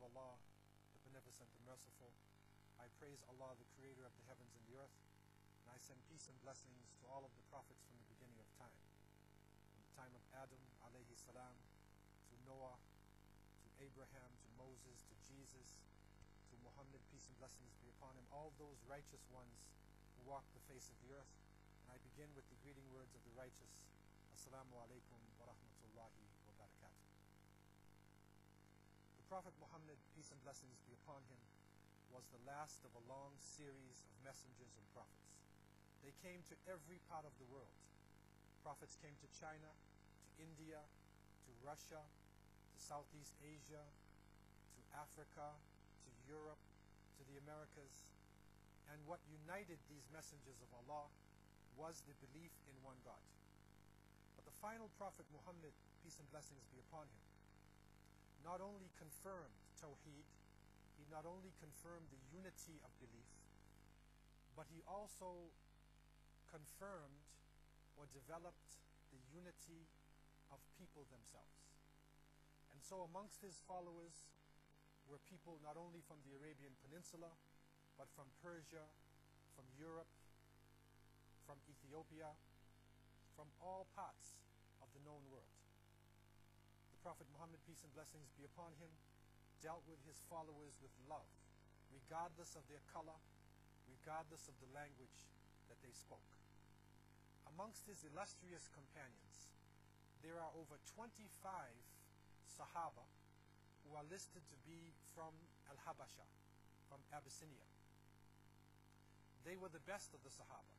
Allah, the Beneficent, the Merciful. I praise Allah, the Creator of the heavens and the earth, and I send peace and blessings to all of the prophets from the beginning of time. From the time of Adam, alayhi salam, to Noah, to Abraham, to Moses, to Jesus, to Muhammad, peace and blessings be upon him, all those righteous ones who walk the face of the earth. And I begin with the greeting words of the righteous. Assalamu alaikum wa rahmatullahi wa barakatuh. The Prophet Muhammad, peace and blessings be upon him, was the last of a long series of messengers and prophets. They came to every part of the world. Prophets came to China, to India, to Russia, to Southeast Asia, to Africa, to Europe, to the Americas. And what united these messengers of Allah was the belief in one God. But the final Prophet Muhammad, peace and blessings be upon him, not only confirmed Tawheed, he not only confirmed the unity of belief, but he also confirmed or developed the unity of people themselves. And so amongst his followers were people not only from the Arabian Peninsula, but from Persia, from Europe, from Ethiopia, from all parts of the known world. The Prophet Muhammad, peace and blessings be upon him, dealt with his followers with love, regardless of their color, regardless of the language that they spoke. Amongst his illustrious companions, there are over 25 Sahaba who are listed to be from Habasha, from Abyssinia. They were the best of the Sahaba.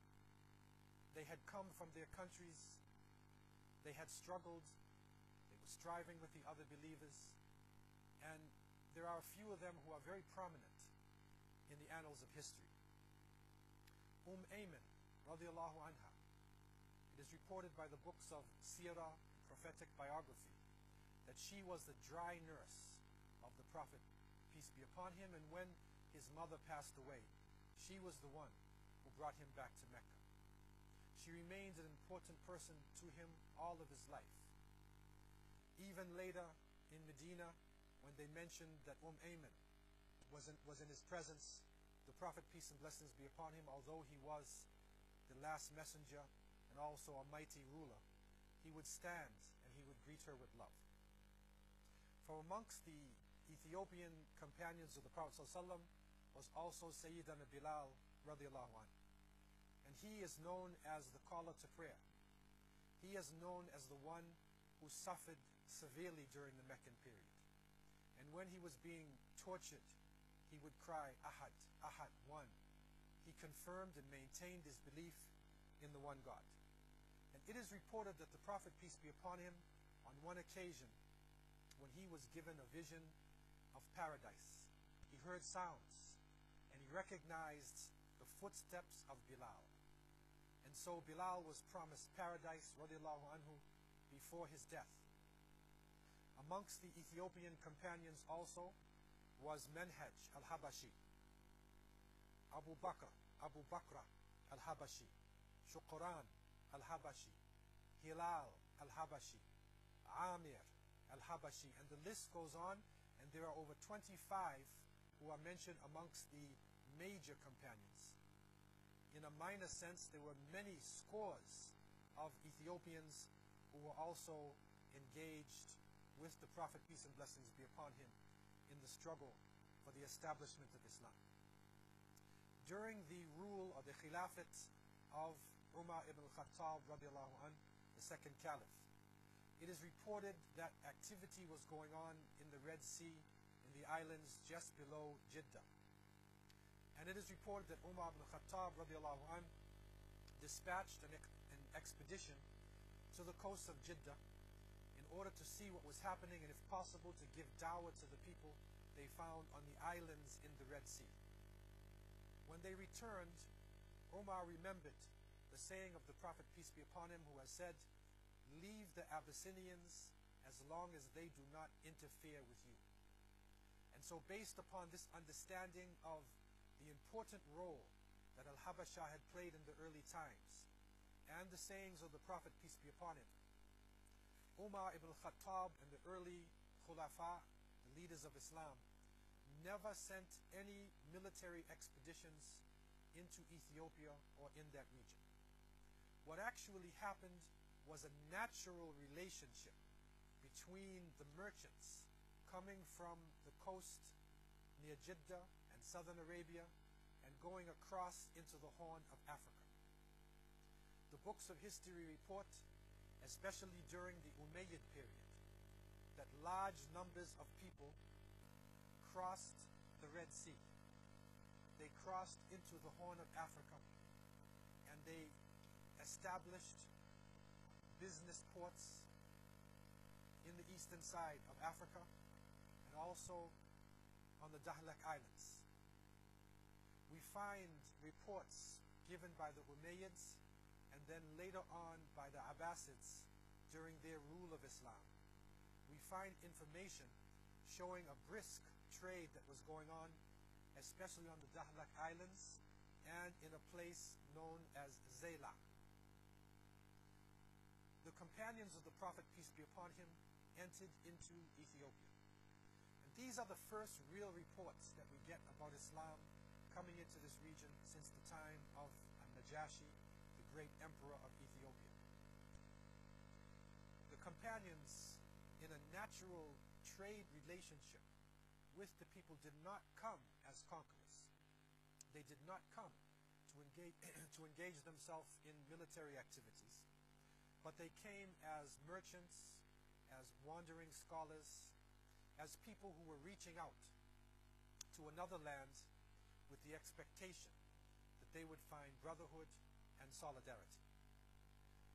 They had come from their countries, they had struggled, they were striving with the other believers, and there are a few of them who are very prominent in the annals of history. Ayman, radiallahu anha, it is reported by the books of Sirah, prophetic biography, that she was the dry nurse of the Prophet, peace be upon him, and when his mother passed away, she was the one who brought him back to Mecca. She remained an important person to him all of his life. Even later in Medina, when they mentioned that Ayman was in his presence, the Prophet, peace and blessings be upon him, although he was the last messenger and also a mighty ruler, he would stand and he would greet her with love. From amongst the Ethiopian companions of the Prophet ﷺ was also Sayyidina Bilal radiallahu anhu. And he is known as the caller to prayer. He is known as the one who suffered severely during the Meccan period. And when he was being tortured, he would cry, Ahad, Ahad, one. He confirmed and maintained his belief in the one God. And it is reported that the Prophet, peace be upon him, on one occasion, when he was given a vision of paradise, he heard sounds, and he recognized the footsteps of Bilal. And so Bilal was promised paradise, radiallahu anhu, before his death. Amongst the Ethiopian companions also was Menhaj al-Habashi, Abu Bakr al-Habashi, Shukran al-Habashi, Hilal al-Habashi, Amir al-Habashi, and the list goes on, and there are over 25 who are mentioned amongst the major companions. In a minor sense, there were many scores of Ethiopians who were also engaged with the Prophet, peace and blessings be upon him, in the struggle for the establishment of Islam. During the rule of the Khilafat of Umar ibn al-Khattab radiallahu anh, the second caliph, it is reported that activity was going on in the Red Sea, in the islands just below Jeddah. And it is reported that Umar ibn al-Khattab radiallahu anh dispatched an expedition to the coast of Jeddah in order to see what was happening and, if possible, to give dawah to the people they found on the islands in the Red Sea. When they returned, Umar remembered the saying of the Prophet, peace be upon him, who has said, leave the Abyssinians as long as they do not interfere with you. And so based upon this understanding of the important role that Al-Habasha had played in the early times, and the sayings of the Prophet, peace be upon him, Umar ibn al-Khattab and the early Khulafa, the leaders of Islam, never sent any military expeditions into Ethiopia or in that region. What actually happened was a natural relationship between the merchants coming from the coast near Jeddah and southern Arabia and going across into the Horn of Africa. The books of history report, especially during the Umayyad period, that large numbers of people crossed the Red Sea. They crossed into the Horn of Africa and they established business ports in the eastern side of Africa and also on the Dahlak Islands. We find reports given by the Umayyads and then later on by the Abbasids during their rule of Islam. We find information showing a brisk trade that was going on, especially on the Dahlak Islands and in a place known as Zayla. The companions of the Prophet, peace be upon him, entered into Ethiopia. And these are the first real reports that we get about Islam coming into this region since the time of Najashi, the great emperor of Ethiopia. The companions, in a natural trade relationship with the people, did not come as conquerors. They did not come to engage themselves in military activities, but they came as merchants, as wandering scholars, as people who were reaching out to another land with the expectation that they would find brotherhood and solidarity.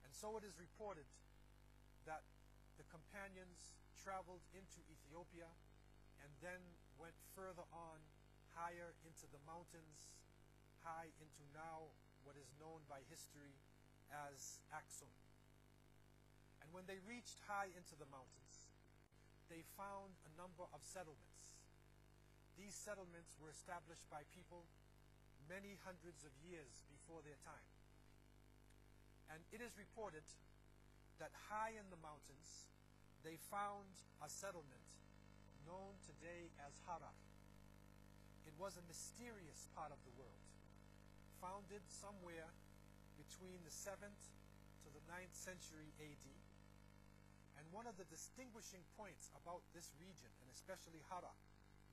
And so it is reported that the companions traveled into Ethiopia and then went further on, higher into the mountains, high into now what is known by history as Aksum. And when they reached high into the mountains, they found a number of settlements. These settlements were established by people many hundreds of years before their time. And it is reported that high in the mountains, they found a settlement known today as Harar. It was a mysterious part of the world, founded somewhere between the 7th to the 9th century AD. And one of the distinguishing points about this region, and especially Harar,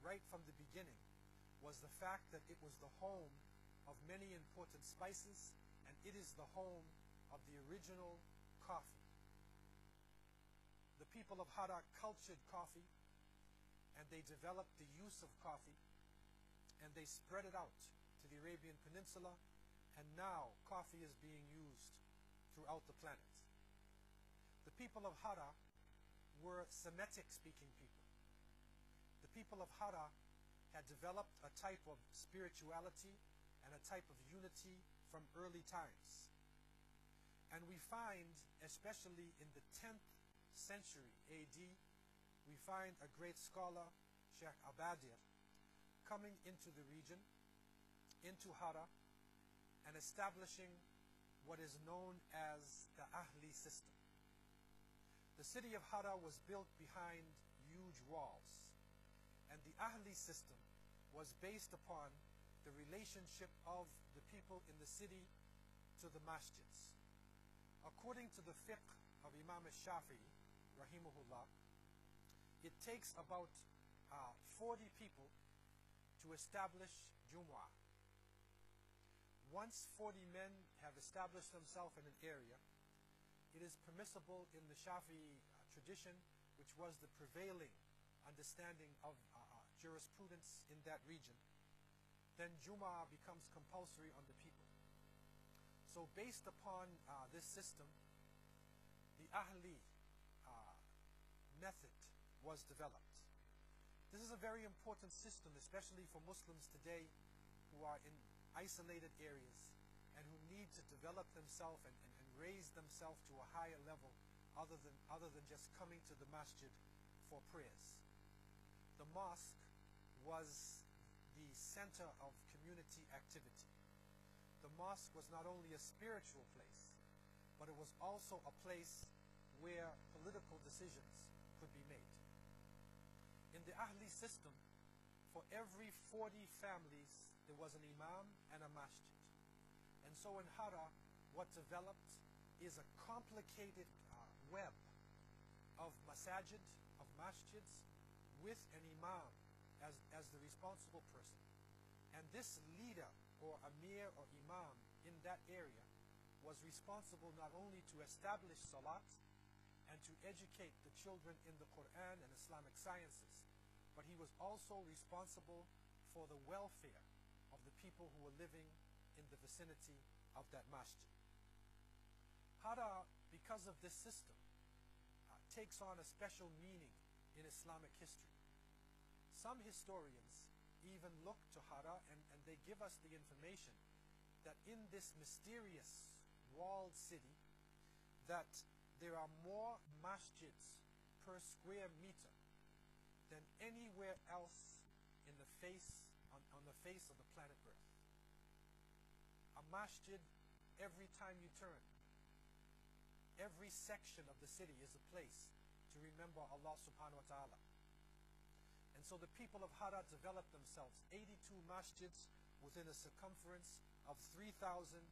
right from the beginning, was the fact that it was the home of many important spices, and it is the home of the original coffee. The people of Harar cultured coffee, and they developed the use of coffee, and they spread it out to the Arabian Peninsula, and now coffee is being used throughout the planet. The people of Harar were Semitic-speaking people. The people of Harar had developed a type of spirituality and a type of unity from early times. And we find, especially in the 10th century AD, we find a great scholar, Sheikh Abadir, coming into the region, into Harar, and establishing what is known as the Ahli system. The city of Harar was built behind huge walls, and the Ahli system was based upon the relationship of the people in the city to the masjids. According to the fiqh of Imam al-Shafi'i, rahimahullah, it takes about 40 people to establish Jumu'ah. Once 40 men have established themselves in an area, it is permissible in the Shafi'i tradition, which was the prevailing understanding of jurisprudence in that region, then Jumu'ah becomes compulsory on the people. So based upon this system, the Ahli method was developed. This is a very important system, especially for Muslims today who are in isolated areas and who need to develop themselves and raise themselves to a higher level other than just coming to the masjid for prayers. The mosque was the center of community activity. The mosque was not only a spiritual place, but it was also a place where political decisions could be made. In the Ahli system, for for every 40 families, there was an imam and a masjid. And so in Hara, what developed is a complicated web of masajid, of masjids, with an imam as the responsible person. And this leader, or amir or imam in that area, was responsible not only to establish salat and to educate the children in the Quran and Islamic sciences, but he was also responsible for the welfare of the people who were living in the vicinity of that masjid. Hara, because of this system, takes on a special meaning in Islamic history. Some historians even look to Hara and they give us the information that in this mysterious walled city, that there are more masjids per square meter than anywhere else in the face, on the face of the planet Earth. A masjid every time you turn. Every section of the city is a place to remember Allah subhanahu wa ta'ala. And so the people of Hara developed themselves 82 masjids within a circumference of 3,348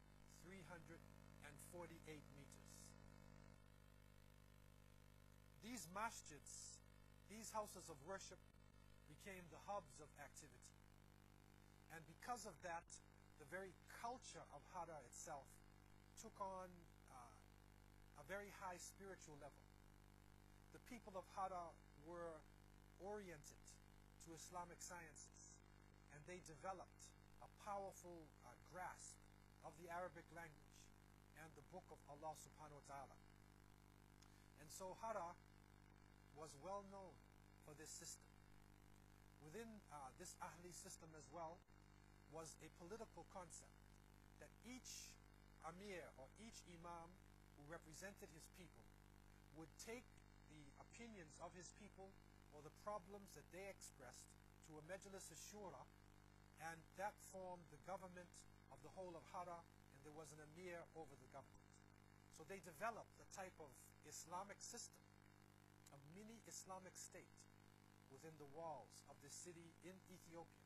meters. These masjids, these houses of worship, became the hubs of activity. And because of that, the very culture of Hara itself took on a very high spiritual level. The people of Hara were oriented to Islamic sciences, and they developed a powerful grasp of the Arabic language and the book of Allah subhanahu wa ta'ala. And so Hara was well known for this system. Within this Ahli system as well was a political concept that each Amir or each Imam who represented his people would take the opinions of his people or the problems that they expressed to a Majlis al-Shura, and that formed the government of the whole of Hara, and there was an Amir over the government. So they developed a type of Islamic system, a mini Islamic state within the walls of the city in Ethiopia.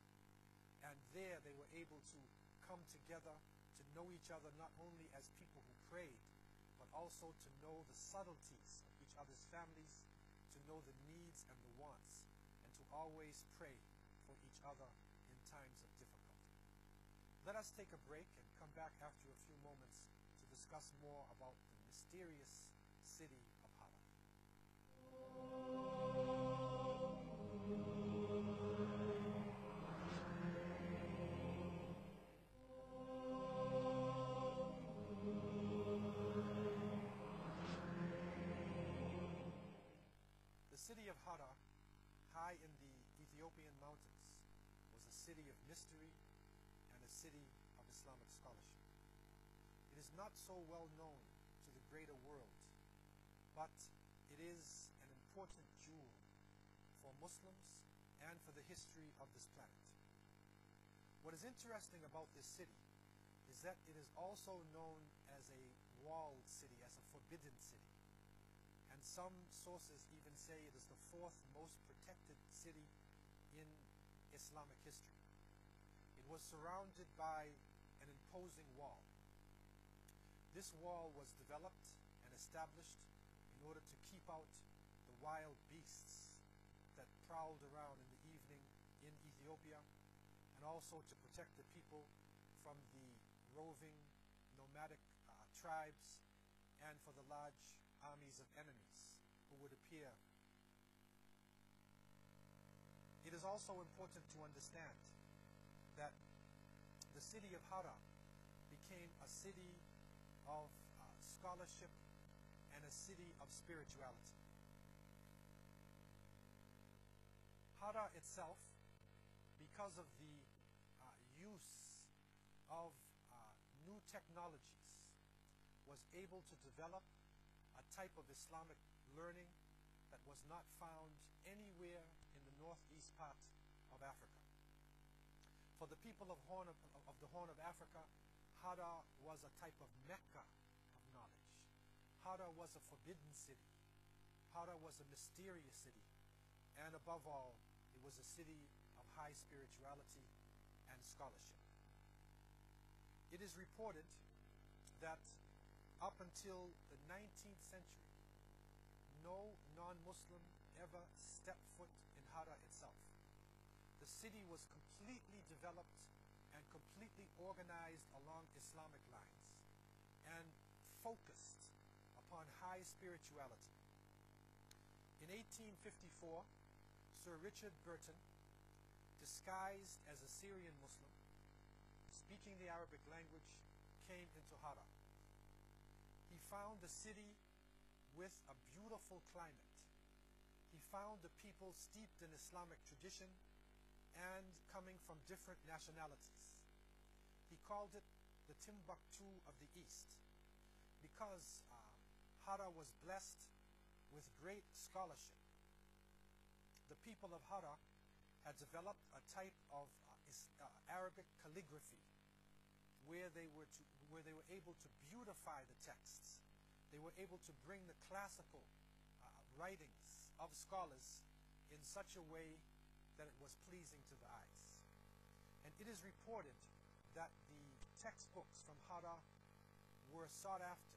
And there they were able to come together to know each other not only as people who prayed, but also to know the subtleties of each other's families, to know the needs and the wants, and to always pray for each other in times of difficulty. Let us take a break and come back after a few moments to discuss more about the mysterious city of Hara. The city of Hara, high in the Ethiopian mountains, was a city of mystery and a city of Islamic scholarship. It is not so well known to the greater world, but it is an important jewel for Muslims and for the history of this planet. What is interesting about this city is that it is also known as a walled city, as a forbidden city. And some sources even say it is the fourth most protected city in Islamic history. It was surrounded by an imposing wall. This wall was developed and established in order to keep out the wild beasts that prowled around in the evening in Ethiopia, and also to protect the people from the roving nomadic tribes and for the large armies of enemies who would appear. It is also important to understand that the city of Hara became a city of scholarship and a city of spirituality. Hara itself, because of the use of new technologies, was able to develop a type of Islamic learning that was not found anywhere in the northeast part of Africa. For the people of the Horn of Africa, Hara was a type of Mecca of knowledge. Hara was a forbidden city. Hara was a mysterious city. And above all, it was a city of high spirituality and scholarship. It is reported that up until the 19th century, no non-Muslim ever stepped foot in Hara itself. The city was completely developed and completely organized along Islamic lines and focused upon high spirituality. In 1854, Sir Richard Burton, disguised as a Syrian Muslim, speaking the Arabic language, came into Hara. He found the city with a beautiful climate. He found the people steeped in Islamic tradition and coming from different nationalities. He called it the Timbuktu of the East because Hara was blessed with great scholarship. The people of Hara had developed a type of Arabic calligraphy where they were able to beautify the texts. They were able to bring the classical writings of scholars in such a way that it was pleasing to the eyes. And it is reported that the textbooks from Hara were sought after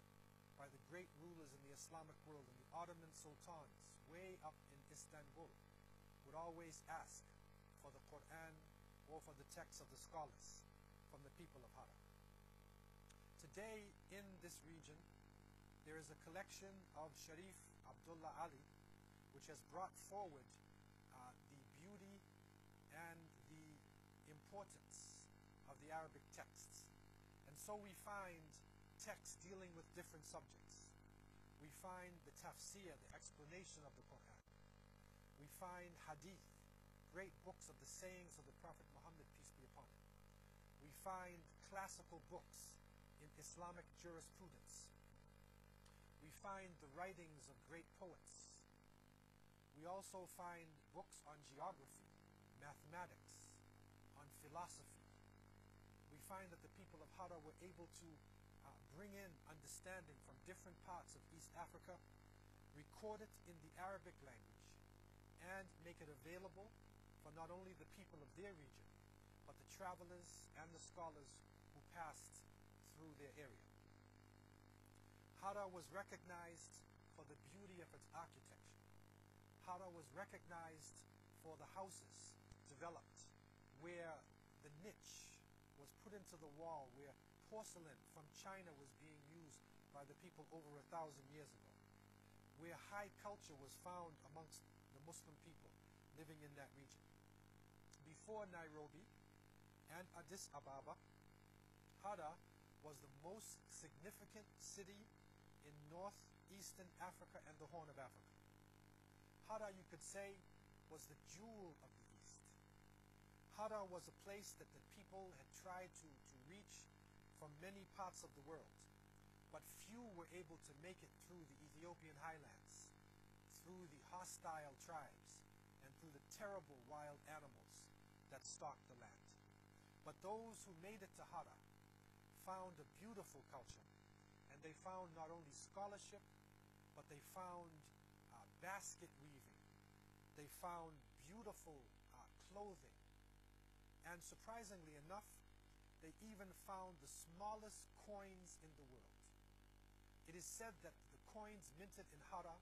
by the great rulers in the Islamic world, and the Ottoman sultans way up in Istanbul would always ask for the Quran or for the texts of the scholars from the people of Hara. Today in this region there is a collection of Sharif Abdullah Ali which has brought forward the beauty and the importance of the Arabic texts. And so we find texts dealing with different subjects. We find the tafsir, the explanation of the Quran. We find hadith, great books of the sayings of the Prophet Muhammad, peace be upon him. We find classical books in Islamic jurisprudence. We find the writings of great poets. We also find books on geography, mathematics, on philosophy. We find that the people of Hara were able to bring in understanding from different parts of East Africa, record it in the Arabic language, and make it available for not only the people of their region, but the travelers and the scholars who passed through their area. Hara was recognized for the beauty of its architecture. Hara was recognized for the houses developed where the niche was put into the wall, where porcelain from China was being used by the people over 1,000 years ago, where high culture was found amongst the Muslim people living in that region. Before Nairobi and Addis Ababa, Hara was the most significant city in northeastern Africa and the Horn of Africa. Hara, you could say, was the jewel of the East. Hara was a place that the people had tried to reach from many parts of the world, but few were able to make it through the Ethiopian highlands, through the hostile tribes, and through the terrible wild animals that stalked the land. But those who made it to Hara found a beautiful culture, and they found not only scholarship, but they found basket weaving. They found beautiful clothing. And surprisingly enough, they even found the smallest coins in the world. It is said that the coins minted in Hara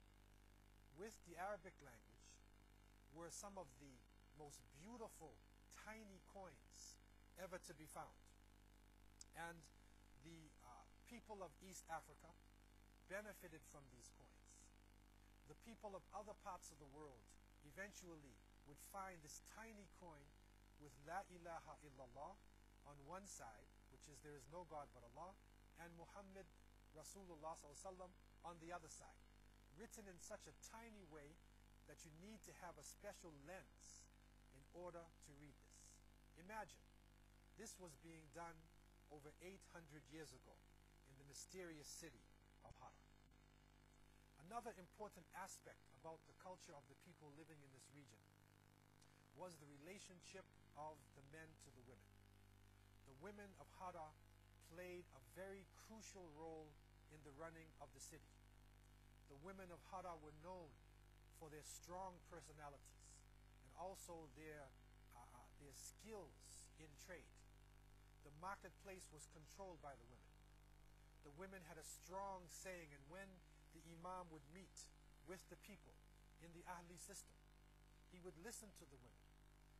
with the Arabic language were some of the most beautiful tiny coins ever to be found. And the people of East Africa benefited from these coins. The people of other parts of the world eventually would find this tiny coin with La ilaha illallah on one side, which is there is no God but Allah, and Muhammad Rasulullah sallallahu on the other side, written in such a tiny way that you need to have a special lens in order to read this. Imagine, this was being done over 800 years ago in the mysterious city of Hara. Another important aspect about the culture of the people living in this region was the relationship of the men to the women. The women of Hara played a very crucial role in the running of the city. The women of Hara were known for their strong personalities and also their their skills in trade. The marketplace was controlled by the women. The women had a strong saying, and when the imam would meet with the people in the ahli system, he would listen to the women,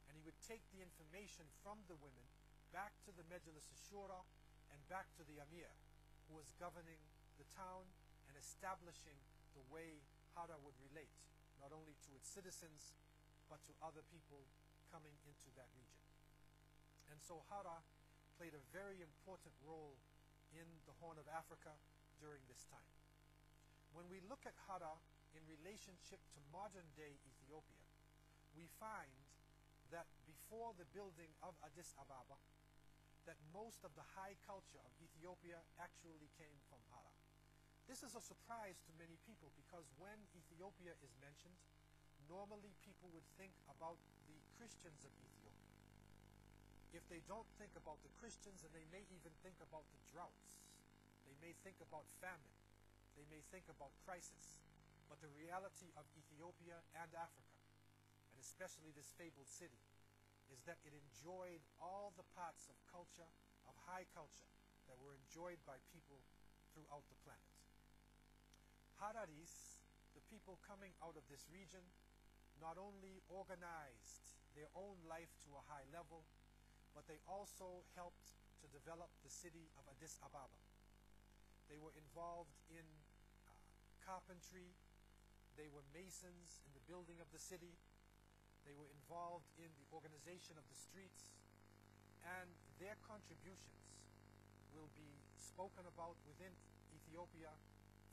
and he would take the information from the women back to the Majlis al-Shura and back to the Amir, who was governing the town and establishing the way Hara would relate, not only to its citizens, but to other people coming into that region. And so Hara played a very important role in the Horn of Africa during this time. When we look at Hara in relationship to modern-day Ethiopia, we find that before the building of Addis Ababa, that most of the high culture of Ethiopia actually came from Hara. This is a surprise to many people because when Ethiopia is mentioned, normally people would think about the Christians of Ethiopia. If they don't think about the Christians, then they may even think about the droughts. They may think about famine. They may think about crisis. But the reality of Ethiopia and Africa, and especially this fabled city, is that it enjoyed all the parts of culture, of high culture, that were enjoyed by people throughout the planet. Hararis, the people coming out of this region, not only organized their own life to a high level, but they also helped to develop the city of Addis Ababa. They were involved in carpentry. They were masons in the building of the city. They were involved in the organization of the streets, and their contributions will be spoken about within Ethiopia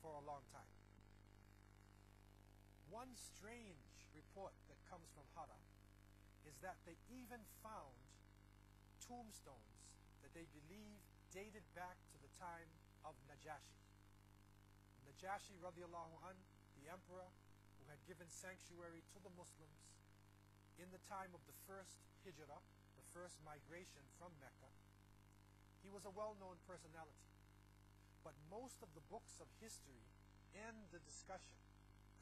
for a long time. One strange report that comes from Hara is that they even found tombstones that they believe dated back to the time of Najashi. Najashi radiallahu an, the emperor who had given sanctuary to the Muslims in the time of the first hijrah, the first migration from Mecca. He was a well-known personality. But most of the books of history end the discussion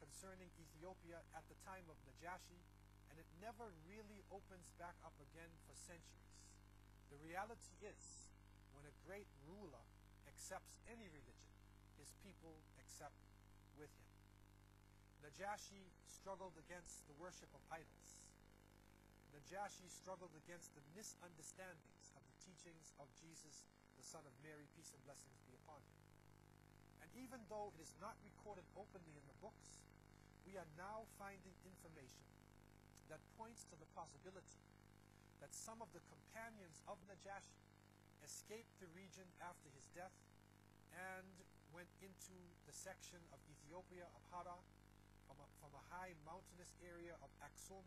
concerning Ethiopia at the time of Najashi, and it never really opens back up again for centuries. The reality is, when a great ruler accepts any religion, his people accept with him. Najashi struggled against the worship of idols. Najashi struggled against the misunderstandings of the teachings of Jesus, the son of Mary, peace and blessings be upon him. And even though it is not recorded openly in the books, we are now finding information that points to the possibility that some of the companions of Najashi escaped the region after his death and went into the section of Ethiopia of Hara from a high mountainous area of Aksum.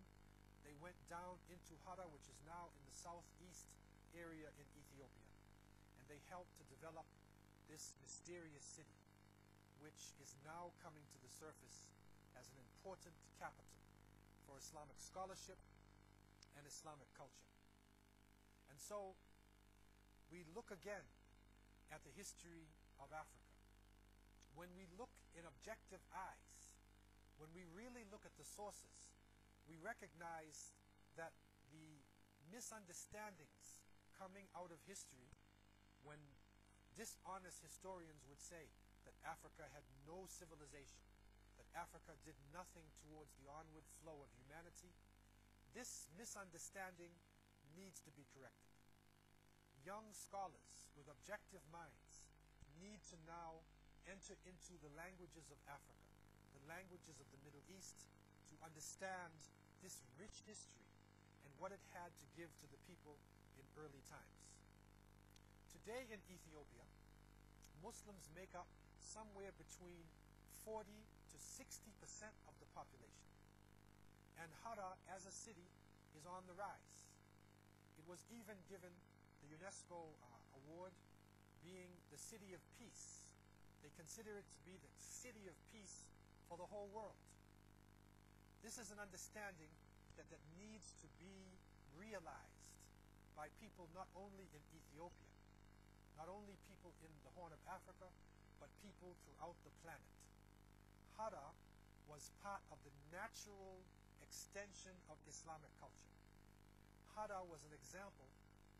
They went down into Hara, which is now in the southeast area in Ethiopia. And they helped to develop this mysterious city, which is now coming to the surface as an important capital for Islamic scholarship and Islamic culture. And so we look again at the history of Africa. When we look in objective eyes, when we really look at the sources, we recognize that the misunderstandings coming out of history, when dishonest historians would say that Africa had no civilization, that Africa did nothing towards the onward flow of humanity, this misunderstanding needs to be corrected. Young scholars with objective minds need to now enter into the languages of Africa, the languages of the Middle East, to understand this rich history and what it had to give to the people in early times. Today in Ethiopia, Muslims make up somewhere between 40 to 60% of the population. And Hara as a city is on the rise. It was even given the UNESCO award, being the city of peace. They consider it to be the city of peace for the whole world. This is an understanding that needs to be realized by people not only in Ethiopia, not only people in the Horn of Africa, but people throughout the planet. Hara was part of the natural extension of Islamic culture. Hada was an example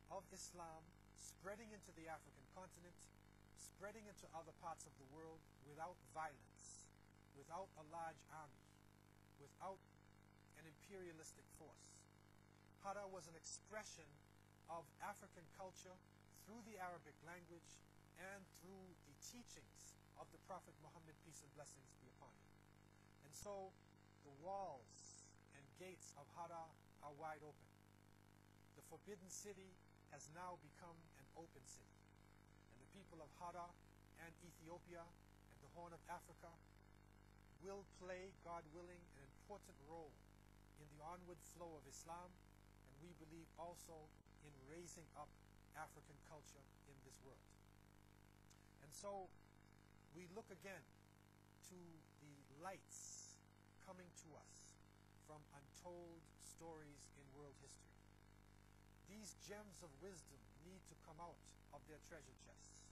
of Islam spreading into the African continent, spreading into other parts of the world without violence, without a large army, without an imperialistic force. Hada was an expression of African culture through the Arabic language and through the teachings of the Prophet Muhammad, peace and blessings be upon him. And so the walls and gates of Hada are wide open. The forbidden city has now become an open city. And the people of Hada and Ethiopia and the Horn of Africa will play, God willing, an important role in the onward flow of Islam, and we believe also in raising up African culture in this world. And so we look again to the lights coming to us from untold stories in world history. These gems of wisdom need to come out of their treasure chests.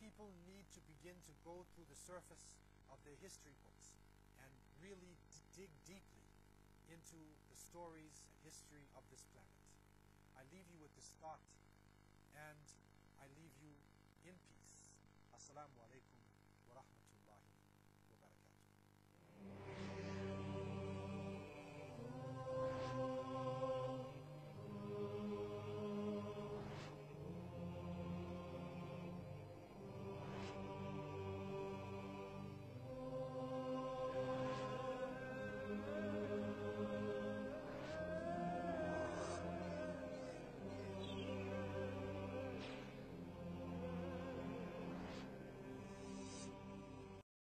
People need to begin to go through the surface of their history books and really dig deeply into the stories and history of this planet. I leave you with this thought, and I leave you in peace. Assalamu alaikum.